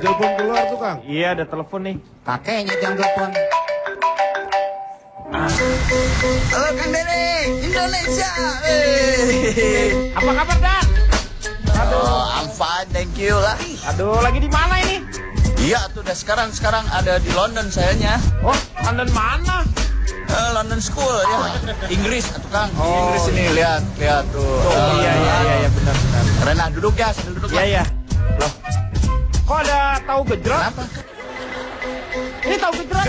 telepon keluar tuh, Kang. Iya, ada telepon nih. Kakeknya yang telepon. Halo Kang Dede, Indonesia. Apa kabar, Dan? Aduh, I'm fine, thank you lah. Aduh, lagi di mana ini? Iya tuh, udah sekarang ada di London sayanya. Oh, London mana? London School ya. Inggris tuh Kang. Oh, Inggris ini lihat tuh. Iya, benar. Keren lah, duduk ya, sambil duduk. Iya. Loh, kok ada tahu gejrot? Kenapa? Ini tahu gejrot?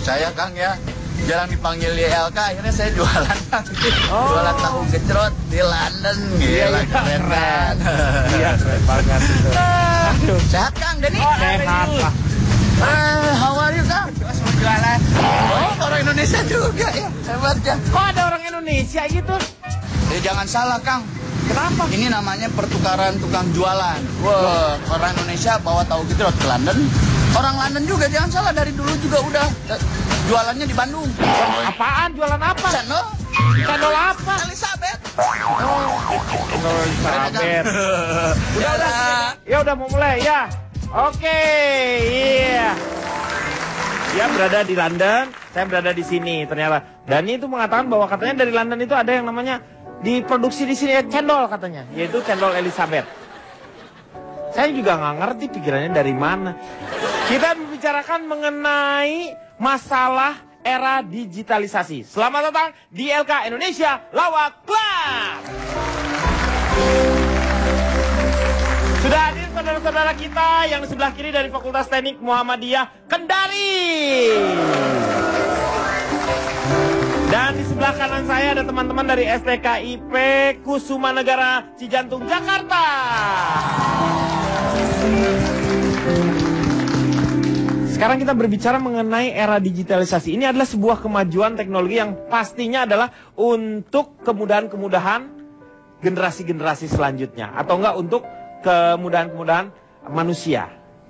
Saya Kang ya. Jarang dipanggil di LK, akhirnya saya jualan Kang. Jualan tahu gejrot di London. Gila, keren kan. Iya, keren banget itu. Aduh. Sehat Kang, Denny? Sehat lah. How are you Kang? Mau jualan. Oh, orang Indonesia juga ya. Hebat ya. Kok ada orang Indonesia gitu? Jangan salah Kang. Kenapa? Ini namanya pertukaran tukang jualan. Wah, orang Indonesia bawa tahu gejrot ke London. Orang London juga jangan salah, dari dulu juga udah jualannya di Bandung. Apaan? Jualan apa? Channel? Channel apa? Elizabeth. Channel Elizabeth. Udah. Ya udah mau mulai ya. Oke, iya. Dia berada di London, saya berada di sini ternyata. Dan itu mengatakan bahwa katanya dari London itu ada yang namanya diproduksi di sini cendol katanya, yaitu cendol Elizabeth. Saya juga nggak ngerti pikirannya dari mana. Kita membicarakan mengenai masalah era digitalisasi. Selamat datang di LK Indonesia Lawak Club. Sudah hadir saudara-saudara kita yang di sebelah kiri dari Fakultas Teknik Muhammadiyah Kendari. Dan di sebelah kanan saya ada teman-teman dari STKIP Kusuma Negara Cijantung, Jakarta. Sekarang kita berbicara mengenai era digitalisasi. Ini adalah sebuah kemajuan teknologi yang pastinya adalah untuk kemudahan-kemudahan generasi-generasi selanjutnya. Atau enggak untuk kemudahan-kemudahan manusia.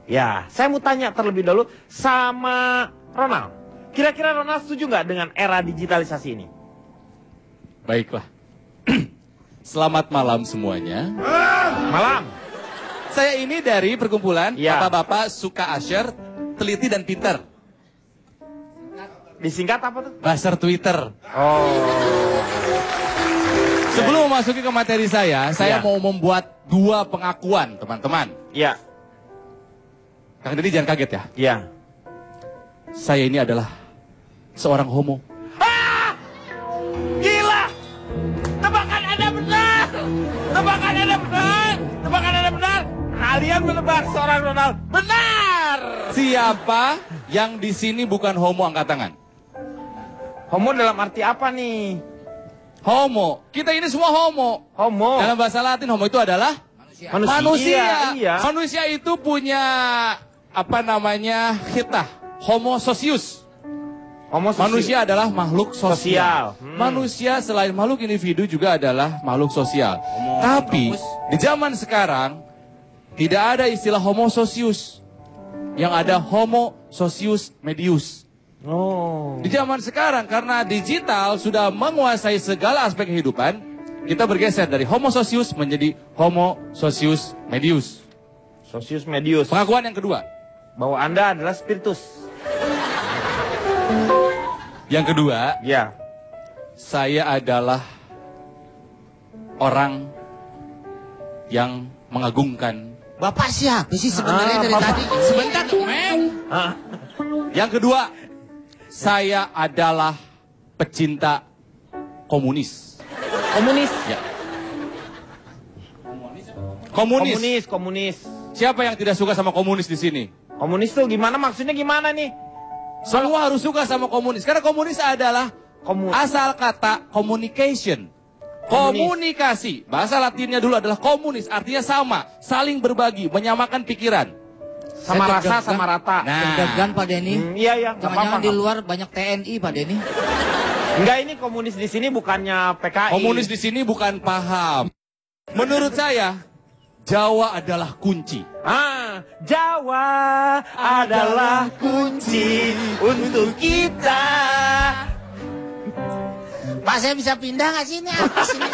Ya, saya mau tanya terlebih dahulu sama Ronald. Kira-kira Ronald setuju nggak dengan era digitalisasi ini? Baiklah. Selamat malam semuanya. Malam. Saya ini dari perkumpulan Ya. Bapak-bapak suka asyar, teliti dan pintar. Disingkat apa tuh? Buzzer Twitter. Oh. Sebelum memasuki ke materi saya Ya. mau membuat 2 pengakuan, teman-teman. Iya. Kang Deddy jangan kaget ya. Iya. Saya ini adalah seorang homo. Ah! Gila! Tebakan Anda benar! Tebakan Anda benar! Tebakan Anda benar! Kalian menebak seorang Ronald benar! Siapa yang di sini bukan homo, angkat tangan. Homo dalam arti apa nih? Homo. Kita ini semua homo. Homo. Dalam bahasa Latin homo itu adalah manusia. Iya. Manusia itu punya apa namanya? Hitah. Homo socius. Homo Manusia adalah makhluk sosial. Sosial. Manusia selain makhluk individu juga adalah makhluk sosial. Tapi di zaman sekarang tidak ada istilah homo socius. Yang ada homo socius medius. Oh. Di zaman sekarang karena digital sudah menguasai segala aspek kehidupan, kita bergeser dari homo socius menjadi homo socius medius. Socius medius. Pengakuan yang kedua. Bahwa Anda adalah spiritus. Yang kedua, Ya. saya adalah orang yang mengagungkan. Bapak siapa sih sebenarnya dari Bapak. tadi? Sebentar, men. Yang kedua, saya adalah pecinta komunis. Komunis. Ya. Komunis. Komunis. Siapa yang tidak suka sama komunis di sini? Komunis tuh gimana? Maksudnya gimana nih? Semua harus suka sama komunis. Karena komunis adalah asal kata communication. Komunikasi. Bahasa Latinnya dulu adalah komunis. Artinya sama. Saling berbagi. Menyamakan pikiran. Sama rasa, sama rata. Deg-degan Pak Denny. Iya, nggak Jangan-jangan apa-apa. di luar banyak TNI Pak Denny. Enggak, ini komunis di sini bukannya PKI. Komunis di sini bukan paham. Menurut saya, Jawa adalah kunci. Jawa adalah kunci untuk kita. Pak, saya bisa pindah nggak sih ini? Apa sih ini?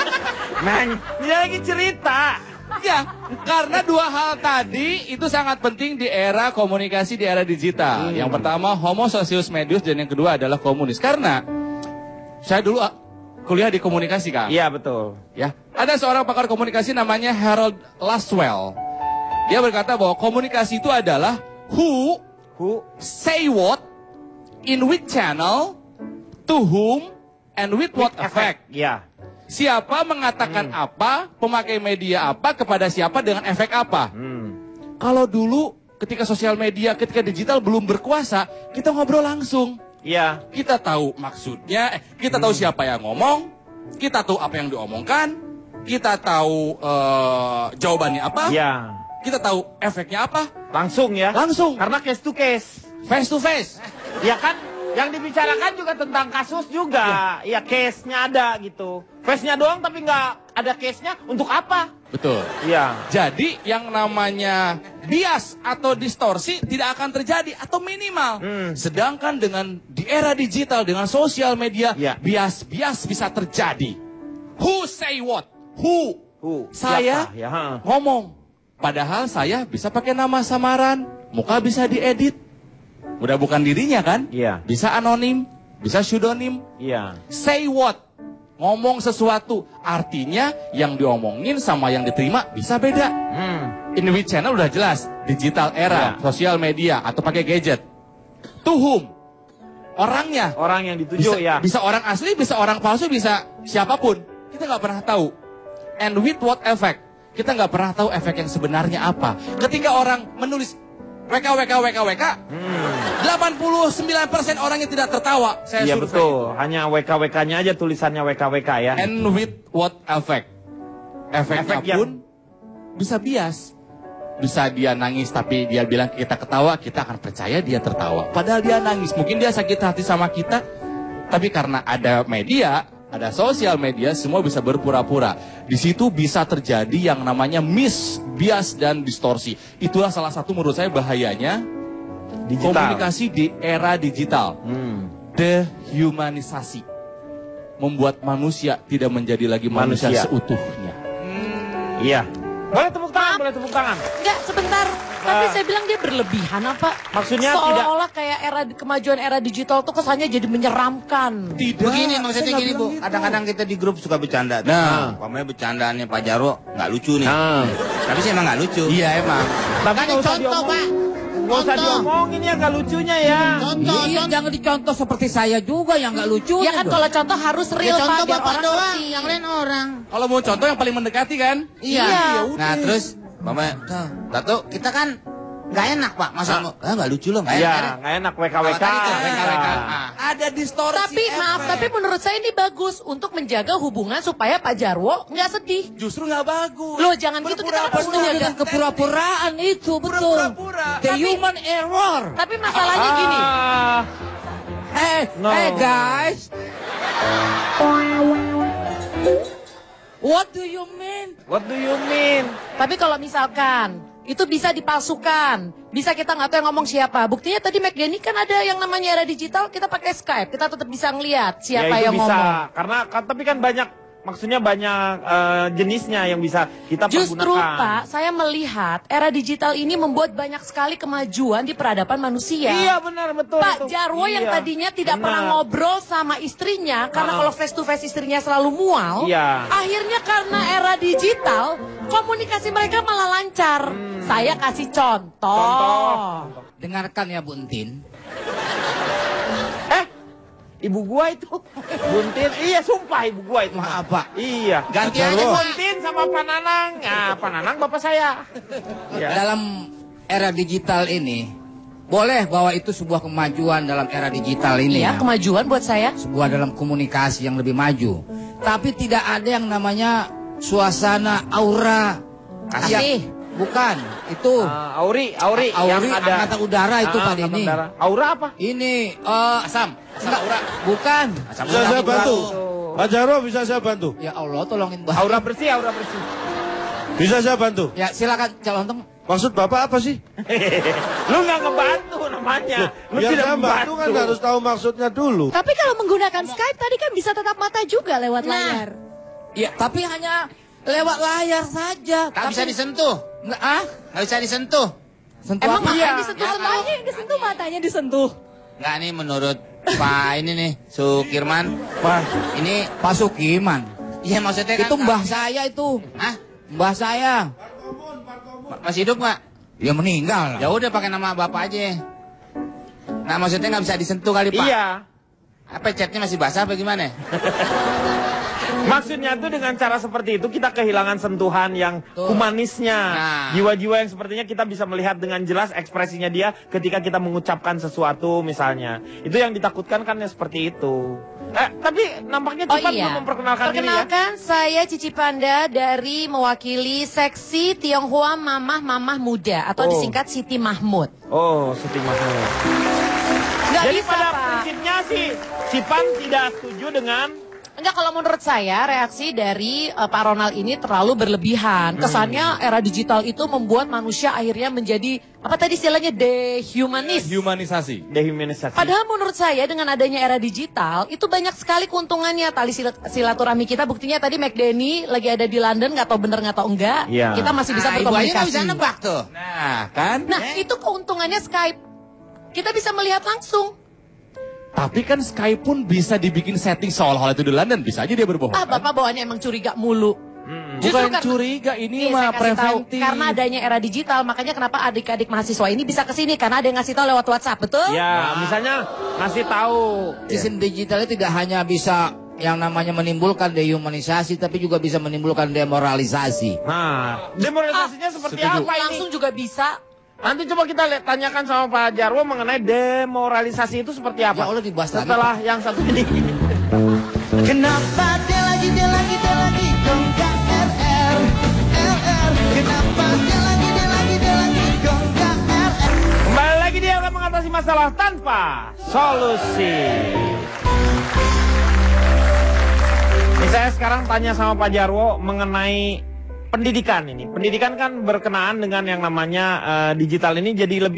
Men, ini lagi cerita. Ya, karena dua hal tadi itu sangat penting di era komunikasi di era digital. Yang pertama homo socius medius dan yang kedua adalah komunis. Karena saya dulu kuliah di komunikasi, Kang. Iya, betul. Ya, ada seorang pakar komunikasi namanya Harold Laswell. Dia berkata bahwa komunikasi itu adalah who say what, in which channel, to whom, and with what effect. Ya. Siapa mengatakan apa, pemakai media apa, kepada siapa dengan efek apa. Kalau dulu ketika sosial media, ketika digital belum berkuasa, kita ngobrol langsung. Iya. Kita tahu maksudnya, kita tahu siapa yang ngomong, kita tahu apa yang diomongkan, kita tahu jawabannya apa, kita tahu efeknya apa. Langsung ya. Langsung. Karena case to case. Face to face. Ya kan, yang dibicarakan juga tentang kasus juga. Ya case-nya ada gitu. Face-nya doang tapi nggak ada case-nya untuk apa? Betul. Iya. Jadi yang namanya bias atau distorsi tidak akan terjadi atau minimal. Sedangkan dengan di era digital dengan sosial media, bias-bias bisa terjadi. Who say what? Who? Saya ngomong. Padahal saya bisa pakai nama samaran, muka bisa diedit. Udah bukan dirinya kan? Iya. Bisa anonim, bisa pseudonym. Iya. Say what? Ngomong sesuatu. Artinya yang diomongin sama yang diterima bisa beda. In which channel udah jelas. Digital era, sosial media, atau pakai gadget. To whom? Orangnya. Orang yang dituju ya. Bisa orang asli, bisa orang palsu, bisa siapapun. Kita nggak pernah tahu. And with what effect? Kita nggak pernah tahu efek yang sebenarnya apa. Ketika orang menulis WK, 89% orangnya tidak tertawa. Saya Iya survei. betul, hanya WK-WK-nya aja tulisannya WK-WK ya. And with what effect? Efeknya pun bisa bias. Bisa dia nangis tapi dia bilang kita ketawa, kita akan percaya dia tertawa. Padahal dia nangis, mungkin dia sakit hati sama kita. Tapi karena ada media, ada sosial media, semua bisa berpura-pura. Di situ bisa terjadi yang namanya bias dan distorsi. Itulah salah satu menurut saya bahayanya komunikasi di era digital. Dehumanisasi. Membuat manusia tidak menjadi lagi manusia seutuhnya. Iya. Boleh tepuk tangan, boleh tepuk tangan. Enggak, sebentar. Tapi saya bilang dia berlebihan apa? Maksudnya seolah-olah kayak kemajuan era digital tuh kesannya jadi menyeramkan. Tidak. Begini maksudnya gini Bu, kadang-kadang kita di grup suka bercanda. Umpamanya bercandaannya Pak Jarwo nggak lucu nih. Tapi sih emang nggak lucu. Iya emang. Tapi nggak usah contoh Pak. Nggak usah diomongin ya nggak lucunya ya. Contoh, jangan dicontoh seperti saya juga yang nggak lucu. Ya kan kalau contoh harus real Pak, contoh biar Bapak orang doang, ngerti. yang lain orang. Kalau mau contoh yang paling mendekati kan? Iya. Nah terus, Bapak, Dato, kita kan nggak enak Pak, masa nggak lucu loh, nggak Iya, enak. nggak enak WK-WK. Ada distorsi. Tapi maaf, tapi menurut saya ini bagus untuk menjaga hubungan supaya Pak Jarwo nggak sedih. Justru nggak bagus. Loh jangan gitu, kita kan harus menjaga. Dengan kepura-puraan itu betul. The human error. Tapi masalahnya gini. Hey guys. What do you mean? What do you mean? Tapi kalau misalkan itu bisa dipalsukan, bisa kita nggak tahu yang ngomong siapa. Buktinya tadi McDenny kan ada yang namanya era digital, kita pakai Skype, kita tetap bisa ngelihat siapa ya, itu yang bisa. ngomong. Karena tapi kan banyak, maksudnya banyak jenisnya yang bisa kita Justru pergunakan. Pak, saya melihat era digital ini membuat banyak sekali kemajuan di peradaban manusia. Iya benar, betul. Pak Jarwo yang tadinya tidak pernah ngobrol sama istrinya, karena kalau face to face istrinya selalu mual, akhirnya karena era digital, komunikasi mereka malah lancar. Saya kasih contoh. Dengarkan ya Bu Entin. Ibu gua itu Buntin, iya sumpah ibu gua itu. Maaf Pak. Iya. Ganti aja Buntin sama Pak Nanang. Nah, Pak Nanang bapak saya. Ya. Dalam era digital ini, boleh bahwa itu sebuah kemajuan dalam era digital ini. Iya, kemajuan buat saya. Sebuah dalam komunikasi yang lebih maju. Tapi tidak ada yang namanya suasana aura. Kasih. Bukan, itu Auri yang ada angkatan udara itu Pak ini. Aura apa? Ini Asam aura. Bukan. Bisa saya bantu? Pak Jarwo bisa saya bantu? Ya Allah, tolongin Pak. Aura bersih. Bisa saya bantu? Ya silakan calon teng. Maksud Bapak apa sih? Lu nggak ngebantu namanya. Lu Biar tidak saya bantu kan harus tahu maksudnya dulu. Tapi kalau menggunakan Skype tadi kan bisa tetap mata juga lewat layar. Ya, tapi hanya lewat layar saja. Tak bisa disentuh. Nggak bisa disentuh. Sentuh Emang apa? matanya disentuh matanya yang disentuh matanya disentuh. Nggak nih menurut Pak ini nih, Sukirman. Wah, Ini Pak Sukiman. iya maksudnya kan. Itu mbah saya itu. Hah? Mbah saya. Masih hidup nggak? Dia meninggal. Ya udah pakai nama bapak aja. Nah maksudnya nggak bisa disentuh kali Pak. Iya. Apa catnya masih basah apa gimana? Maksudnya tuh dengan cara seperti itu kita kehilangan sentuhan yang humanisnya. Nah. Jiwa-jiwa yang sepertinya kita bisa melihat dengan jelas ekspresinya dia ketika kita mengucapkan sesuatu misalnya. Itu yang ditakutkan kan ya seperti itu. Tapi nampaknya cepat belum memperkenalkan diri ya. Perkenalkan, saya Cici Panda dari mewakili seksi Tionghoa Mamah Muda atau disingkat Siti Mahmud. Oh, Siti Mahmud. Jadi Bisa, pada Pak. prinsipnya sih Cipan tidak setuju dengan. Enggak, kalau menurut saya reaksi dari Pak Ronald ini terlalu berlebihan. Kesannya era digital itu membuat manusia akhirnya menjadi, apa tadi istilahnya, Humanisasi. Dehumanisasi. Padahal menurut saya dengan adanya era digital itu banyak sekali keuntungannya. Tali silaturahmi kita, buktinya tadi McDenny lagi ada di London, nggak tahu bener nggak tahu enggak. Iya. Kita masih bisa Ibu aja nggak berkomunikasi. bisa nebak tuh. Nah, kan? Nah, itu keuntungannya Skype. Kita bisa melihat langsung. Tapi kan Skype pun bisa dibikin setting seolah-olah itu di London. Bisa aja dia berbohong. Ah, Bapak bawaannya emang curiga mulu. Bukan curiga, ini Nih, mah saya kasih tahu, preventif. karena adanya era digital, makanya kenapa adik-adik mahasiswa ini bisa kesini, karena ada yang ngasih tahu lewat WhatsApp, betul? Ya, misalnya ngasih tahu. Sistem digitalnya tidak hanya bisa yang namanya menimbulkan dehumanisasi, tapi juga bisa menimbulkan demoralisasi. Nah, demoralisasinya seperti setuju. apa ini? Langsung juga bisa. Nanti coba kita tanyakan sama Pak Jarwo mengenai demoralisasi itu seperti apa. Ya Allah, dibahas lagi, setelah yang satu ini. Kenapa dia lagi gonggak RR. Kenapa dia lagi gonggak RR. Kembali lagi dia akan mengatasi masalah tanpa solusi. Ini saya sekarang tanya sama Pak Jarwo mengenai pendidikan ini. Pendidikan kan berkenaan dengan yang namanya digital ini jadi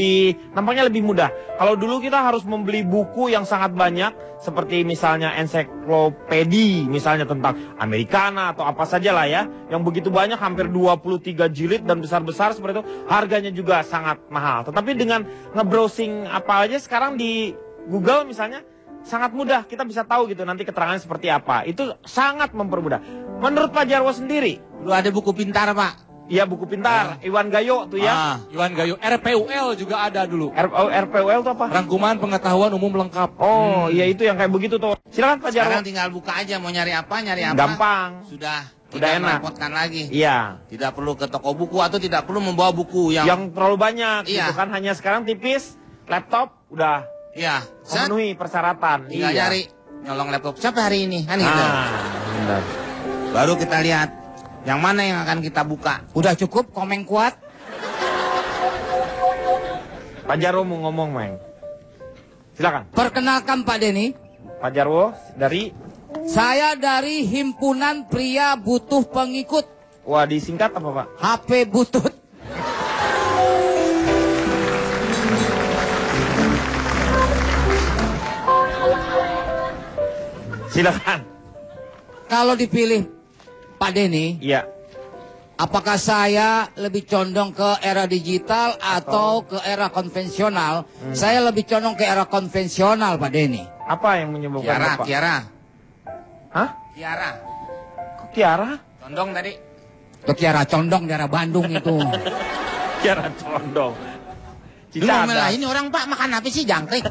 nampaknya lebih mudah. Kalau dulu kita harus membeli buku yang sangat banyak, seperti misalnya ensiklopedi, misalnya tentang Americana atau apa saja lah ya, yang begitu banyak, hampir 23 jilid dan besar-besar seperti itu, harganya juga sangat mahal. Tetapi dengan nge-browsing apa aja sekarang di Google misalnya, sangat mudah, kita bisa tahu gitu nanti keterangannya seperti apa. Itu sangat mempermudah. Menurut Pak Jarwo sendiri, Lu ada buku pintar Pak. iya buku pintar, Iwan Gayo tuh ya. Iwan Gayo, RPUL juga ada dulu. RPUL itu apa? Rangkuman Pengetahuan Umum Lengkap. Oh, iya itu yang kayak begitu tuh. Silakan Pak Jarwo. Sekarang tinggal buka aja mau nyari apa. Gampang. Sudah. Udah Tidak enak. merepotkan lagi. Iya. Tidak perlu ke toko buku atau tidak perlu membawa buku yang Yang terlalu banyak Iya. gitu kan, hanya sekarang tipis, laptop udah iya. Set, memenuhi persyaratan. tinggal Iya. nyari nyolong laptop siapa hari ini kan gitu. Benar. Baru kita lihat yang mana yang akan kita buka. Udah cukup komen kuat. Pak Jarwo mau ngomong, Meng. Silakan. Perkenalkan Pak Denny, Pak Jarwo dari saya dari Himpunan Pria Butuh Pengikut, wah disingkat apa, Pak? HP Butut. Silakan. Kalau dipilih Pak Denny, Iya. apakah saya lebih condong ke era digital atau ke era konvensional? Saya lebih condong ke era konvensional, Pak Denny. Apa yang menyebabkan Kiara, Bapak? Kiara. Hah? Kiara. Kok Kiara? Condong tadi. Ke Kiara Condong, daerah Bandung itu. Kiara condong. Lu ngomel ini orang Pak makan apa sih jangkrik?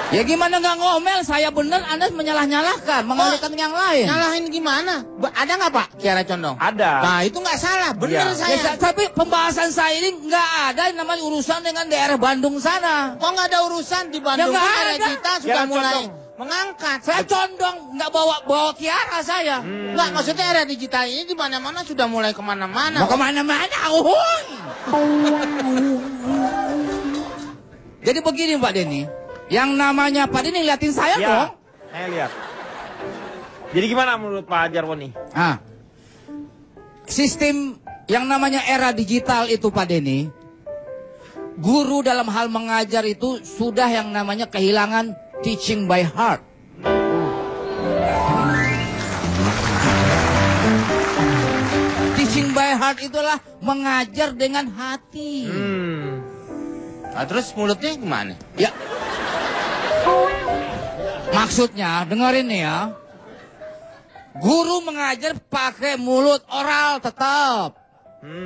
Ya gimana nggak ngomel? Saya bener, Anda menyalah-nyalahkan, mengalihkan yang lain. Nyalahin gimana? Ada nggak Pak Kiara Condong? Ada. Nah itu nggak salah, bener Iya. saya. Ya, tapi pembahasan saya ini nggak ada yang namanya urusan dengan daerah Bandung sana. Kok nggak ada urusan di Bandung? Ya, nggak Daerah ada. kita sudah Kiara mulai Condong. mengangkat. Saya condong nggak bawa Kiara saya. Nggak, maksudnya era digital ini di mana-mana sudah mulai kemana-mana. Mau kemana-mana, uhuy. Jadi begini Pak Denny, yang namanya Pak Denny liatin saya Ya, dong. saya lihat. Jadi gimana menurut Pak Jarwo nih? Ah, sistem yang namanya era digital itu Pak Denny, guru dalam hal mengajar itu sudah yang namanya kehilangan teaching by heart. heart itulah mengajar dengan hati. Nah, terus mulutnya gimana? Ya. Maksudnya, dengerin nih ya. Guru mengajar pakai mulut oral tetap.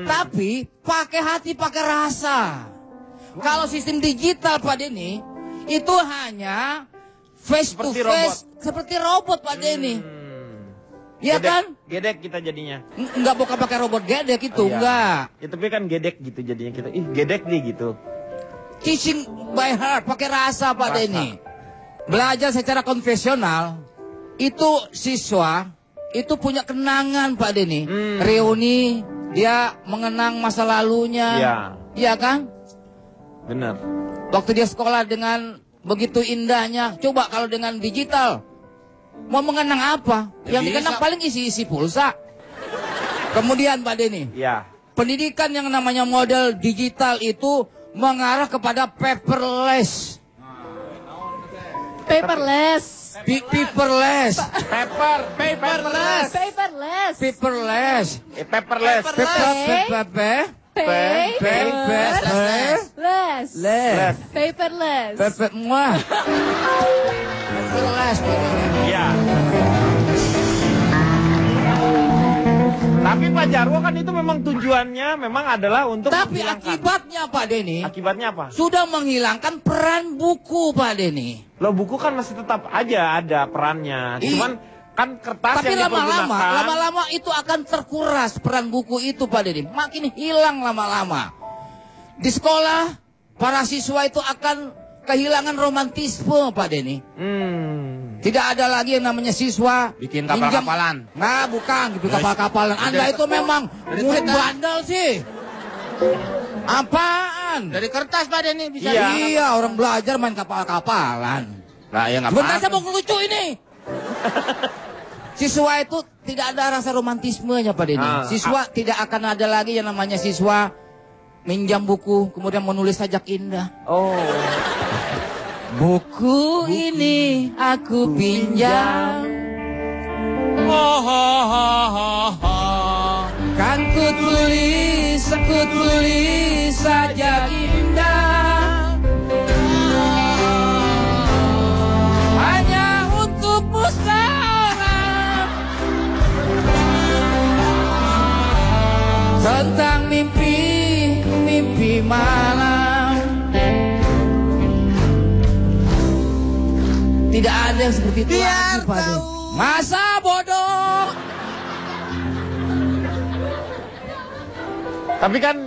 Tapi pakai hati, pakai rasa. Kalau sistem digital Pak Denny, itu hanya face to face seperti robot Pak Denny. Iya kan? Gedek kita jadinya. Enggak bukan pakai robot gedek itu, enggak. Ya, tapi kan gedek gitu jadinya kita. Ih, gedek nih gitu. Teaching by heart, pakai rasa Pak Denny. Belajar secara konvensional, itu siswa itu punya kenangan Pak Denny. Reuni, dia mengenang masa lalunya. Iya. Iya kan? Benar. Waktu dia sekolah dengan begitu indahnya. Coba kalau dengan digital, mau mengenang apa? Yang dikenang paling isi-isi pulsa. Kemudian Pak Denny, Iya. pendidikan yang namanya model digital itu mengarah kepada paperless. Paperless. Paperless. Paperless. Paperless. Paperless. Paperless. Paperless. Paperless. Paperless. Iya. Tapi Pak Jarwo kan itu memang tujuannya memang adalah untuk Tapi menghilangkan. akibatnya Pak Denny, Akibatnya apa? sudah menghilangkan peran buku Pak Denny. Loh, buku kan masih tetap aja ada perannya. Cuman kan kertas Tapi yang dipergunakan. lama-lama itu akan terkuras peran buku itu Pak Denny. Makin hilang lama-lama. Di sekolah, para siswa itu akan kehilangan romantisme Pak Denny. Tidak ada lagi yang namanya siswa Bikin kapal-kapalan. Nah, bukan gitu kapal-kapalan. Anda itu memang murid bandel sih. Apaan? Dari kertas Pak Denny bisa. Iya, orang belajar main kapal-kapalan. Lah ya nggak Sebentar apa-apa. saya mau ngelucu ini. Siswa itu tidak ada rasa romantismenya Pak Denny. Siswa tidak akan ada lagi yang namanya siswa minjam buku kemudian menulis sajak indah. Oh. Buku ini aku pinjam. Kan ku tulis sajak indah. Hanya untukmu seorang. Tentang mimpi malam. Tidak ada yang seperti itu lagi Pak Denny. Masa bodoh. Tapi kan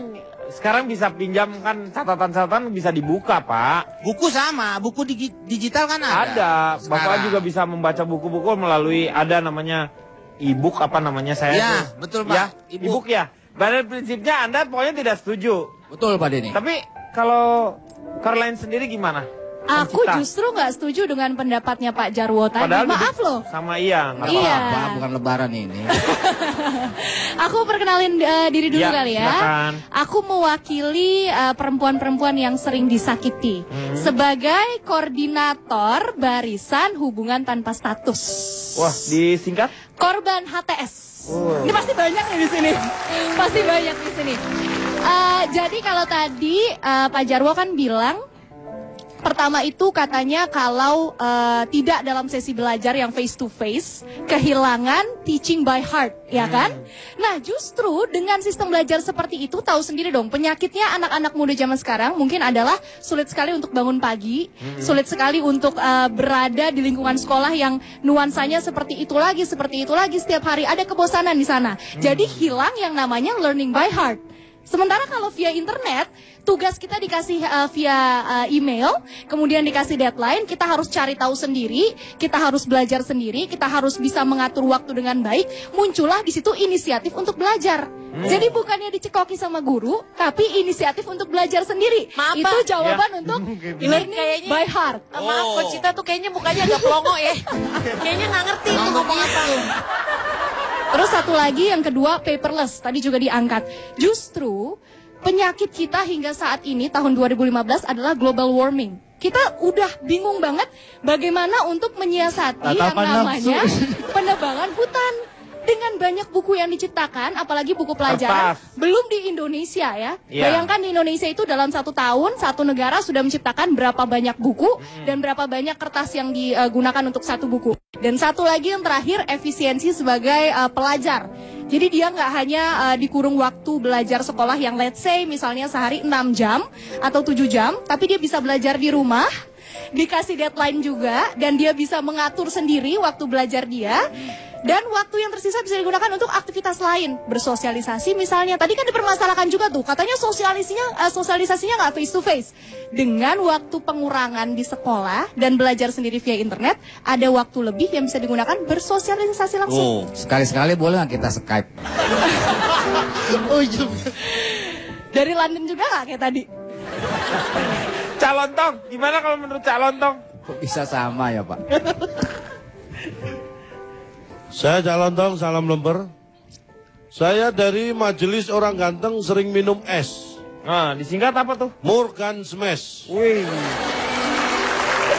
sekarang bisa pinjam kan catatan-catatan bisa dibuka, Pak. Buku sama, buku digital kan ada. Ada. Bapak Sekarang. juga bisa membaca buku-buku melalui ada namanya e-book apa namanya saya Ya, tuh. betul, Pak. Ya, E-book. e-book ya. Pada prinsipnya Anda pokoknya tidak setuju. Betul Pak Denny. Tapi kalau Caroline sendiri gimana? Aku Pencipta. justru nggak setuju dengan pendapatnya Pak Jarwo tadi. Padahal Maaf duduk loh. sama Iya. nggak Iya. apa-apa. Apa, bukan lebaran ini. Aku perkenalin diri dulu Ya, kali ya. silakan. Aku mewakili perempuan-perempuan yang sering disakiti sebagai koordinator barisan hubungan tanpa status. Wah, disingkat? Korban HTS. Oh. Ini pasti banyak nih di sini. Pasti banyak di sini. Jadi kalau tadi Pak Jarwo kan bilang pertama itu katanya kalau tidak dalam sesi belajar yang face to face, kehilangan teaching by heart, ya kan? Nah, justru dengan sistem belajar seperti itu, tahu sendiri dong, penyakitnya anak-anak muda zaman sekarang mungkin adalah sulit sekali untuk bangun pagi, sulit sekali untuk berada di lingkungan sekolah yang nuansanya seperti itu lagi, setiap hari ada kebosanan di sana. Jadi hilang yang namanya learning by heart. Sementara kalau via internet, tugas kita dikasih via email, kemudian dikasih deadline, kita harus cari tahu sendiri, kita harus belajar sendiri, kita harus bisa mengatur waktu dengan baik, muncullah di situ inisiatif untuk belajar. Jadi bukannya dicekoki sama guru, tapi inisiatif untuk belajar sendiri. Maaf, Itu Pak. jawaban untuk learning by heart. Maaf, Coach Cita tuh kayaknya mukanya agak pelongo ya. Kayaknya nggak ngerti tuh ngomong apa. Terus satu lagi yang kedua paperless, tadi juga diangkat. Justru penyakit kita hingga saat ini tahun 2015 adalah global warming. Kita udah bingung banget bagaimana untuk menyiasati yang namanya penebangan hutan. Dengan banyak buku yang diciptakan, apalagi buku pelajaran, belum di Indonesia ya. Bayangkan di Indonesia itu dalam 1 tahun, satu negara sudah menciptakan berapa banyak buku dan berapa banyak kertas yang digunakan untuk satu buku. Dan satu lagi yang terakhir, efisiensi sebagai pelajar. Jadi dia nggak hanya dikurung waktu belajar sekolah yang let's say misalnya sehari 6 jam atau 7 jam, tapi dia bisa belajar di rumah, dikasih deadline juga, dan dia bisa mengatur sendiri waktu belajar dia. Dan waktu yang tersisa bisa digunakan untuk aktivitas lain, bersosialisasi misalnya. Tadi kan dipermasalahkan juga tuh, katanya sosialisasinya nggak face to face. Dengan waktu pengurangan di sekolah dan belajar sendiri via internet, ada waktu lebih yang bisa digunakan bersosialisasi langsung. Sekali-sekali boleh nggak kita Skype? Dari London juga nggak kayak tadi? Cak Lontong, gimana kalau menurut Cak Lontong? Kok bisa sama ya Pak? Saya Cak Lontong, salam lemper. Saya dari Majelis Orang Ganteng Sering Minum Es. Nah, disingkat apa tuh? Morgan Smash. Wih.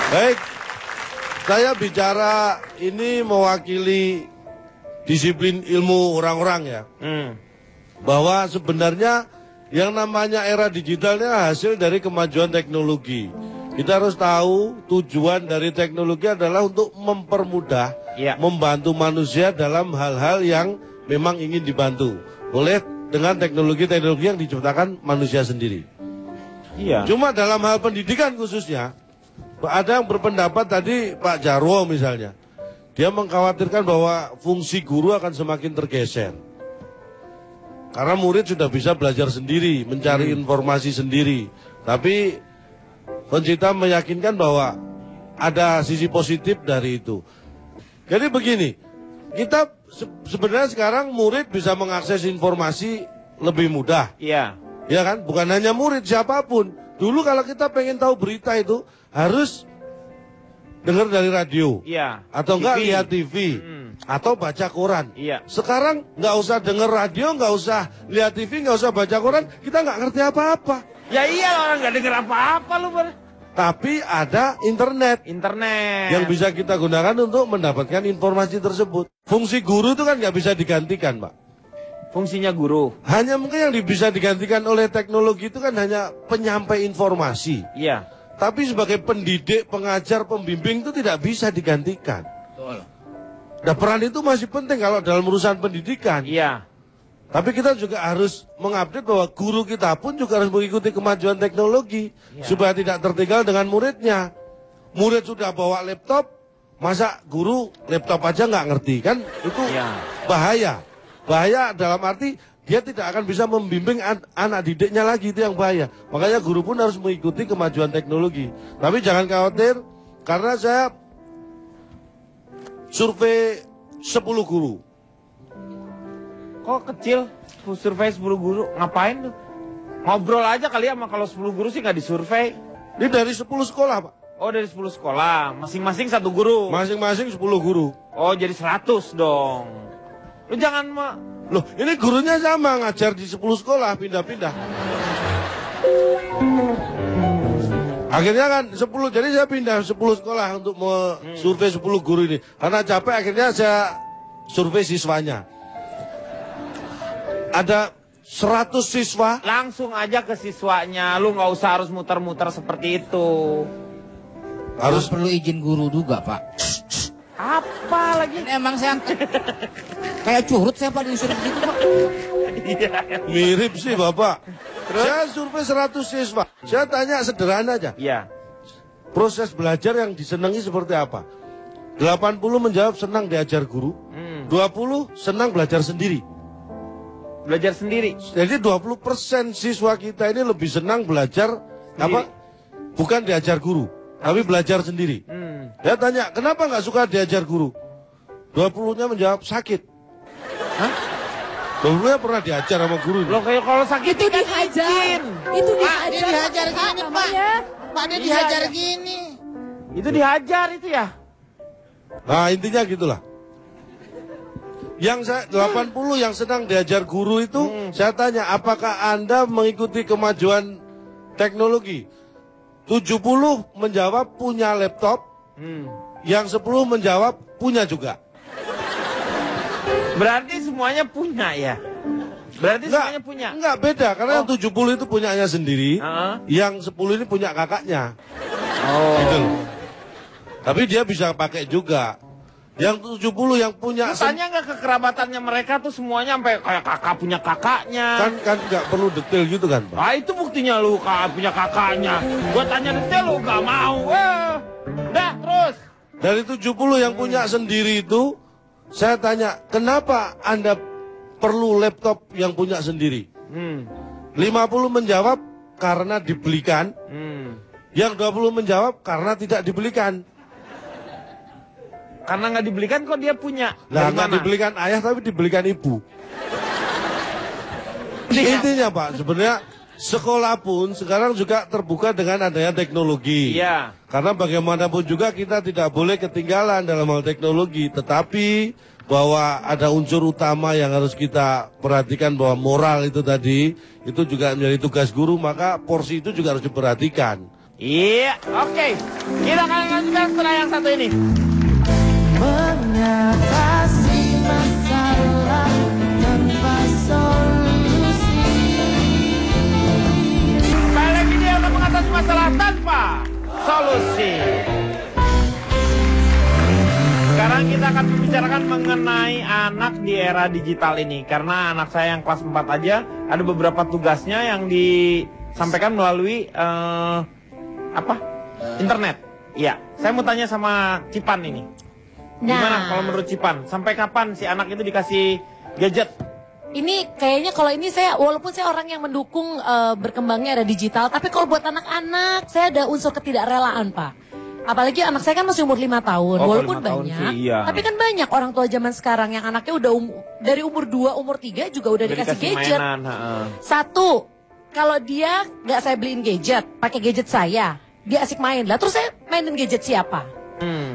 Baik, saya bicara ini mewakili disiplin ilmu orang-orang ya. Bahwa sebenarnya yang namanya era digitalnya hasil dari kemajuan teknologi. Kita harus tahu tujuan dari teknologi adalah untuk mempermudah, membantu manusia dalam hal-hal yang memang ingin dibantu oleh dengan teknologi-teknologi yang diciptakan manusia sendiri. Cuma dalam hal pendidikan khususnya, ada yang berpendapat tadi Pak Jarwo misalnya, dia mengkhawatirkan bahwa fungsi guru akan semakin tergeser. Karena murid sudah bisa belajar sendiri, mencari informasi sendiri. Tapi pencipta meyakinkan bahwa ada sisi positif dari itu. Jadi begini, kita sebenarnya sekarang murid bisa mengakses informasi lebih mudah. Iya kan? Bukan hanya murid, siapapun. Dulu kalau kita pengen tahu berita itu harus dengar dari radio. Atau enggak lihat TV. Atau baca koran. Sekarang nggak usah dengar radio, nggak usah lihat TV, nggak usah baca koran, kita nggak ngerti apa-apa. Ya iya, orang nggak dengar apa-apa lu. Tapi ada internet yang bisa kita gunakan untuk mendapatkan informasi tersebut. Fungsi guru itu kan nggak bisa digantikan, Pak. Fungsinya guru hanya mungkin yang bisa digantikan oleh teknologi itu kan hanya penyampai informasi. Tapi sebagai pendidik, pengajar, pembimbing itu tidak bisa digantikan. Nah, peran itu masih penting kalau dalam urusan pendidikan. Tapi kita juga harus mengupdate bahwa guru kita pun juga harus mengikuti kemajuan teknologi supaya tidak tertinggal dengan muridnya. Murid sudah bawa laptop, masa guru laptop aja nggak ngerti kan? Itu bahaya. Bahaya dalam arti dia tidak akan bisa membimbing anak didiknya lagi, itu yang bahaya. Makanya guru pun harus mengikuti kemajuan teknologi. Tapi jangan khawatir, karena saya survei 10 guru. Kok kecil? Survei 10 guru, ngapain tuh? Ngobrol aja kali ya, kalau 10 guru sih nggak disurvei. Ini dari 10 sekolah, Pak. Oh, dari 10 sekolah, masing-masing 1 guru. Masing-masing 10 guru. Oh, jadi 100 dong. Lu jangan Loh, ini gurunya sama, ngajar di 10 sekolah, pindah-pindah. Akhirnya kan 10, jadi saya pindah 10 sekolah untuk survei 10 guru ini. Karena capek akhirnya saya survei siswanya. Ada 100 siswa. Langsung aja ke siswanya, lu nggak usah harus muter-muter seperti itu. Harus perlu izin guru juga, Pak. Apa lagi? Ini emang saya kayak curut saya Pak disuruh begitu, Pak. Mirip sih Bapak. Terus? Saya survei 100 siswa. Saya tanya sederhana aja. Proses belajar yang disenangi seperti apa? 80 menjawab senang diajar guru. 20 senang belajar sendiri. Belajar sendiri. Jadi 20% siswa kita ini lebih senang belajar apa? Bukan diajar guru, tapi belajar sendiri. Saya tanya, kenapa nggak suka diajar guru? 20-nya menjawab sakit. Hah? 20-nya pernah diajar sama guru. Loh, kayak kalau sakit itu dihajar. Itu Pak, dia dihajar gini, Pak. Pak, dia dihajar gini. Itu dihajar itu ya? Nah, intinya gitulah. Yang saya 80 yang sedang diajar guru itu, saya tanya, apakah Anda mengikuti kemajuan teknologi? 70 menjawab punya laptop, yang 10 menjawab punya juga. Berarti semuanya punya ya? Berarti semuanya punya? Enggak, beda. Karena yang 70 itu punyanya sendiri, yang 10 ini punya kakaknya. Gitu loh. Tapi dia bisa pakai juga. Yang 70 yang punya... Tanya nggak ke kerabatannya mereka tuh semuanya sampai kayak kakak punya kakaknya. Kan nggak perlu detail gitu kan, Pak? Ah, itu buktinya lu kakak punya kakaknya. Gua tanya detail lu nggak mau. Udah, terus. Dari 70 yang punya sendiri itu, saya tanya, kenapa Anda perlu laptop yang punya sendiri? 50 menjawab karena dibelikan. Yang 20 menjawab karena tidak dibelikan. Karena nggak dibelikan kok dia punya. Nah, nggak dibelikan ayah tapi dibelikan ibu. Intinya Pak, sebenarnya sekolah pun sekarang juga terbuka dengan adanya teknologi. Iya. Karena bagaimanapun juga kita tidak boleh ketinggalan dalam hal teknologi. Tetapi bahwa ada unsur utama yang harus kita perhatikan bahwa moral itu tadi, itu juga menjadi tugas guru, maka porsi itu juga harus diperhatikan. Iya, oke. Kita akan lanjutkan setelah yang satu ini. Mengatasi masalah tanpa solusi. Kembali lagi dia untuk mengatasi masalah tanpa solusi. Sekarang kita akan membicarakan mengenai anak di era digital ini. Karena anak saya yang kelas 4 aja ada beberapa tugasnya yang disampaikan melalui internet. Iya, saya mau tanya sama Cipan ini. Gimana kalau menurut Cipan? Sampai kapan si anak itu dikasih gadget? Ini kayaknya kalau ini saya, walaupun saya orang yang mendukung berkembangnya era digital, tapi kalau buat anak-anak, saya ada unsur ketidakrelaan, Pak. Apalagi anak saya kan masih umur 5 tahun, walaupun 5 tahun banyak. Sih, iya. Tapi kan banyak orang tua zaman sekarang yang anaknya udah dari umur 2, umur 3 juga udah dikasih gadget. Mainan, satu, kalau dia nggak saya beliin gadget, pakai gadget saya, dia asik main lah. Terus saya mainin gadget siapa?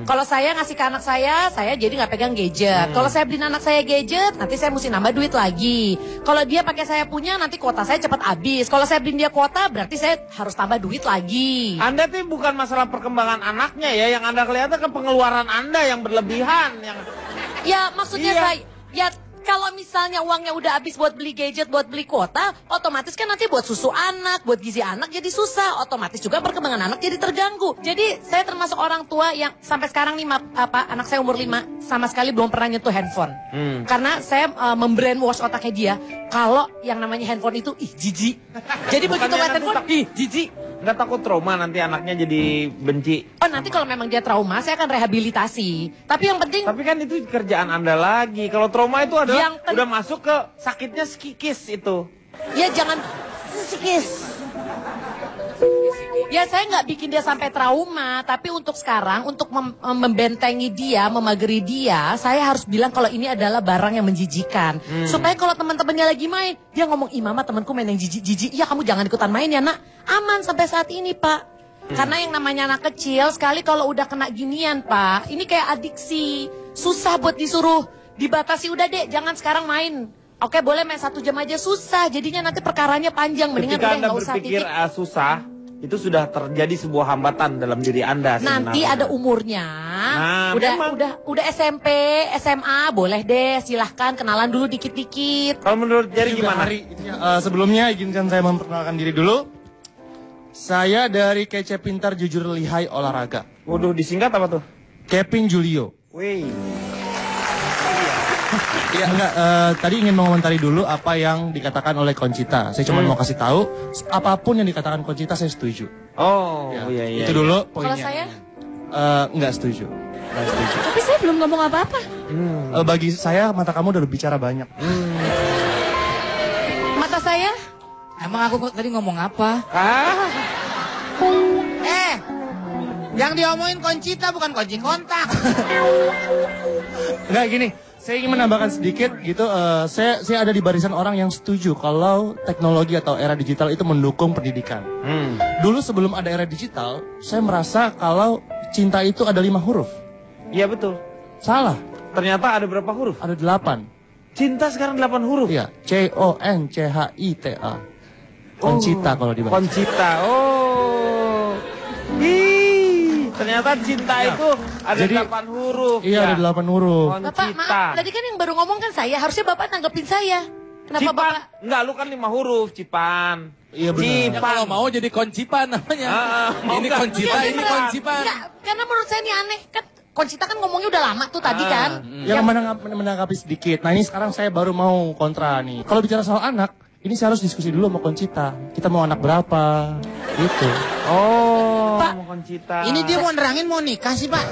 Kalau saya ngasih ke anak saya jadi nggak pegang gadget. Kalau saya beliin anak saya gadget, nanti saya mesti nambah duit lagi. Kalau dia pakai saya punya, nanti kuota saya cepat habis. Kalau saya beliin dia kuota, berarti saya harus tambah duit lagi. Anda tuh bukan masalah perkembangan anaknya ya, yang Anda kelihatan ke pengeluaran Anda yang berlebihan. Ya maksudnya saya, kalau misalnya uangnya udah habis buat beli gadget, buat beli kuota, otomatis kan nanti buat susu anak, buat gizi anak jadi susah. Otomatis juga perkembangan anak jadi terganggu. Jadi saya termasuk orang tua yang sampai sekarang nih anak saya umur 5 sama sekali belum pernah nyentuh handphone. Karena saya membrainwash otaknya dia kalau yang namanya handphone itu jijik. Jadi begitu lihat handphone, jijik. Nggak takut trauma nanti anaknya jadi benci? Oh nanti kalau memang dia trauma, saya akan rehabilitasi. Tapi yang penting... Tapi kan itu kerjaan Anda lagi. Kalau trauma itu adalah udah masuk ke sakitnya psikis itu. Ya jangan psikis. Ya saya nggak bikin dia sampai trauma, tapi untuk sekarang, untuk membentengi dia, memageri dia, saya harus bilang kalau ini adalah barang yang menjijikan. Supaya kalau teman-temannya lagi main, dia ngomong, ih mama temanku main yang jijik-jijik, iya kamu jangan ikutan main ya nak. Aman sampai saat ini Pak. Karena yang namanya anak kecil, sekali kalau udah kena ginian Pak, ini kayak adiksi. Susah buat disuruh, dibatasi udah dek, jangan sekarang main. Oke boleh main 1 jam aja, susah. Jadinya nanti perkaranya panjang, mendingan udah nggak usah berpikir susah. Itu sudah terjadi sebuah hambatan dalam diri Anda sebenarnya. Nanti ada umurnya. Udah SMP, SMA, boleh deh silahkan kenalan dulu dikit-dikit. Kalau menurut Jerry gimana? Sebelumnya izinkan saya memperkenalkan diri dulu. Saya dari Kece Pintar Jujur Lihai Olahraga. Waduh, disingkat apa tuh? Kevin Julio. Wih. Ya enggak, tadi ingin mengomentari dulu apa yang dikatakan oleh Conchita. Saya cuma mau kasih tahu, apapun yang dikatakan Conchita saya setuju. Oh, ya, iya. Itu dulu poinnya. Kalau saya? Enggak setuju. Tapi saya belum ngomong apa-apa. Bagi saya mata kamu udah berbicara banyak. Mata saya? Emang aku tadi ngomong apa? Yang diomongin Conchita bukan kunci kontak. Enggak gini. Saya ingin menambahkan sedikit gitu, saya ada di barisan orang yang setuju kalau teknologi atau era digital itu mendukung pendidikan. Dulu sebelum ada era digital, saya merasa kalau cinta itu ada 5 huruf. Iya betul. Salah. Ternyata ada berapa huruf? Ada 8. Cinta sekarang 8 huruf? Iya, CONCHITA. Conchita kalau di barisan. Conchita, Ternyata cinta itu ada Jadi, 8 huruf. Iya, ada 8 huruf. Bapak, maaf, tadi kan yang baru ngomong kan saya, harusnya Bapak tanggepin saya. Kenapa Cipan. Bapak? Enggak, lu kan 5 huruf, Cipan. Iya benar. Ya, kalau mau jadi koncipan namanya. Ini koncita, ini koncipan. Enggak, karena menurut saya ini aneh. Kan Koncita kan ngomongnya udah lama tuh tadi kan. Yang menanggapi sedikit. Nah ini sekarang saya baru mau kontra nih. Kalau bicara soal anak, ini saya harus diskusi dulu sama Koncita. Kita mau anak berapa? Gitu. Oh, Pak, mau Koncita. Ini dia mau nerangin mau nikah sih, Pak.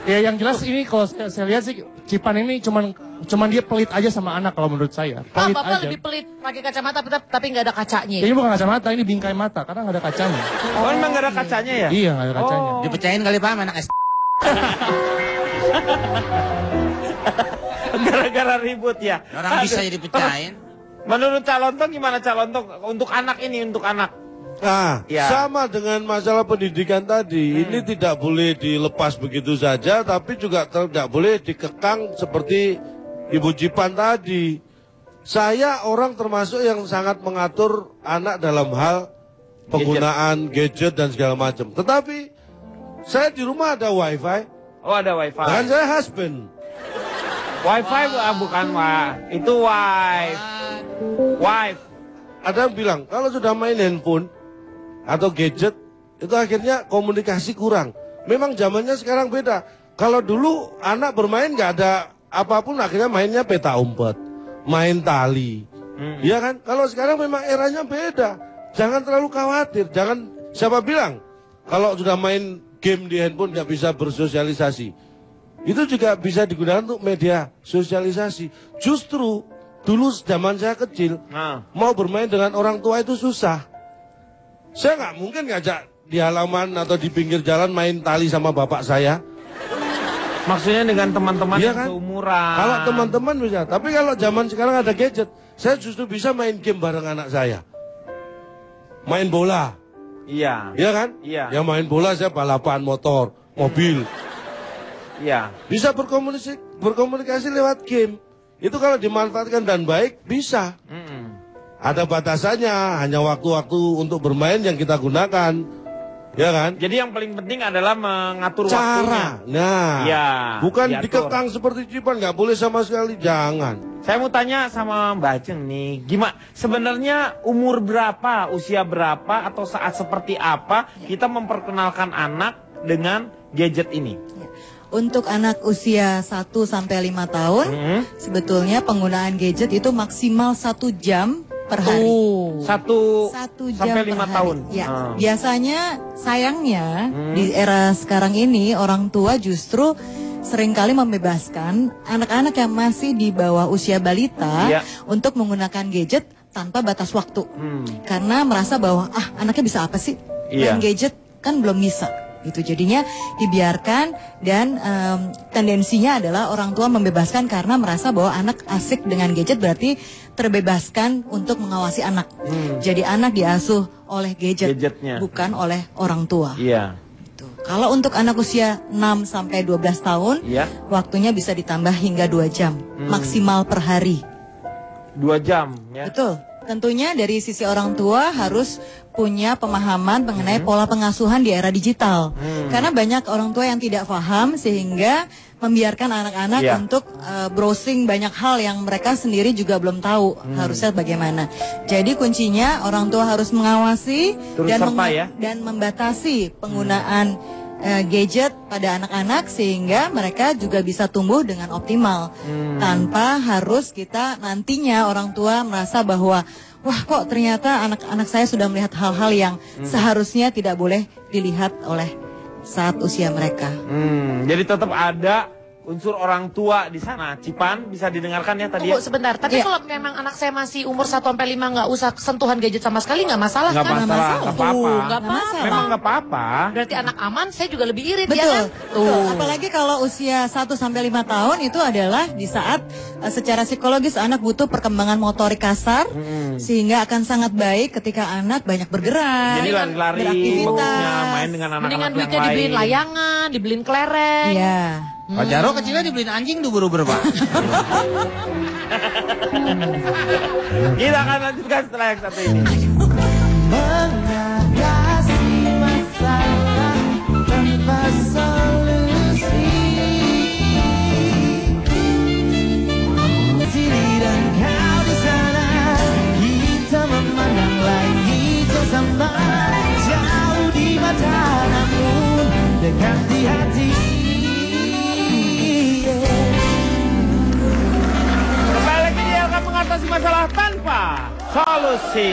Ya yang jelas ini kalau saya lihat sih Cipan ini cuman dia pelit aja sama anak kalau menurut saya. Pak, Pelit Bapak aja. lebih pelit pakai kacamata tapi nggak ada kacanya. Ini bukan kacamata, ini bingkai mata karena nggak ada kacanya. Oh, emang nggak ada kacanya ya? Iya nggak ada kacanya. Oh. Dipecahin kali, Pak, anak S. Gara-gara ribut ya. Orang bisa jadi pecahin. Menurut Calontok gimana Calontok untuk anak ini, untuk anak? Nah, Ya. sama dengan masalah pendidikan tadi, ini tidak boleh dilepas begitu saja, tapi juga tidak boleh dikekang seperti Ibu Cipan tadi. Saya orang termasuk yang sangat mengatur anak dalam hal penggunaan gadget dan segala macam. Tetapi saya di rumah ada wifi. Oh, ada wifi. Dan saya husband. Wifi bukan itu wife. Ada yang bilang kalau sudah main handphone atau gadget itu akhirnya komunikasi kurang. Memang zamannya sekarang beda. Kalau dulu anak bermain nggak ada apapun akhirnya mainnya peta umpet, main tali. Iya kan? Kalau sekarang memang eranya beda. Jangan terlalu khawatir. Jangan siapa bilang kalau sudah main game di handphone nggak bisa bersosialisasi. Itu juga bisa digunakan untuk media sosialisasi. Justru dulu zaman saya kecil mau bermain dengan orang tua itu susah. Saya nggak mungkin ngajak di halaman atau di pinggir jalan main tali sama bapak saya. Maksudnya dengan teman-teman Iya yang kan? seumuran. Kalau teman-teman bisa, tapi kalau zaman sekarang ada gadget, saya justru bisa main game bareng anak saya. Main bola. Iya. Iya kan? Iya. Ya main bola saya balapan motor, mobil. Iya. Bisa berkomunikasi lewat game. Itu kalau dimanfaatkan dan baik bisa. Ada batasannya, hanya waktu-waktu untuk bermain yang kita gunakan. Ya kan? Jadi yang paling penting adalah mengatur Cara. waktunya. Nah, Ya, bukan diatur. dikekang seperti Cipan, nggak boleh sama sekali, jangan. Saya mau tanya sama Mbak Ajeng nih, gimana sebenarnya umur berapa, usia berapa atau saat seperti apa kita memperkenalkan anak dengan gadget ini? Untuk anak usia 1 sampai 5 tahun, sebetulnya penggunaan gadget itu maksimal 1 jam per hari. 1 jam sampai per 5 hari. tahun. Ya, biasanya sayangnya di era sekarang ini orang tua justru seringkali membebaskan anak-anak yang masih di bawah usia balita untuk menggunakan gadget tanpa batas waktu. Karena merasa bahwa anaknya bisa apa sih? Main gadget kan belum bisa. Itu jadinya dibiarkan dan tendensinya adalah orang tua membebaskan karena merasa bahwa anak asik dengan gadget berarti terbebaskan untuk mengawasi anak. Jadi anak diasuh oleh gadgetnya, bukan oleh orang tua. Iya. Kalau untuk anak usia 6 sampai 12 tahun, waktunya bisa ditambah hingga 2 jam maksimal per hari. 2 jam ya. Betul. Tentunya dari sisi orang tua harus punya pemahaman mengenai pola pengasuhan di era digital. Karena banyak orang tua yang tidak paham sehingga membiarkan anak-anak untuk browsing banyak hal yang mereka sendiri juga belum tahu harusnya bagaimana. Jadi kuncinya orang tua harus mengawasi dan membatasi penggunaan gadget pada anak-anak sehingga mereka juga bisa tumbuh dengan optimal tanpa harus kita nantinya orang tua merasa bahwa wah kok ternyata anak-anak saya sudah melihat hal-hal yang seharusnya tidak boleh dilihat oleh saat usia mereka. Jadi tetap ada unsur orang tua di sana. Cipan bisa didengarkan ya tadi. Tunggu sebentar, tapi kalau memang anak saya masih umur 1 sampai 5 nggak usah sentuhan gadget sama sekali nggak masalah Nggak kan? masalah, nggak apa-apa. Nggak apa-apa. Memang nggak apa-apa. Berarti anak aman, saya juga lebih irit Betul, ya kan? betul. Apalagi kalau usia 1 sampai 5 tahun itu adalah di saat secara psikologis anak butuh perkembangan motorik kasar sehingga akan sangat baik ketika anak banyak bergerak, Jadi lari-lari, bagusnya main dengan anak-anak Mendingan yang duitnya lain. dibeliin layangan, dibeliin kelereng. Iya. Pak Jaro kecilnya dibeliin anjing duber-duber, Pak. Kita akan lanjutkan setelah yang satu ini. Mengatasi masalah bersama, jauh di mata namun dekat di hati. Kembali lagi dia akan mengatasi masalah tanpa solusi.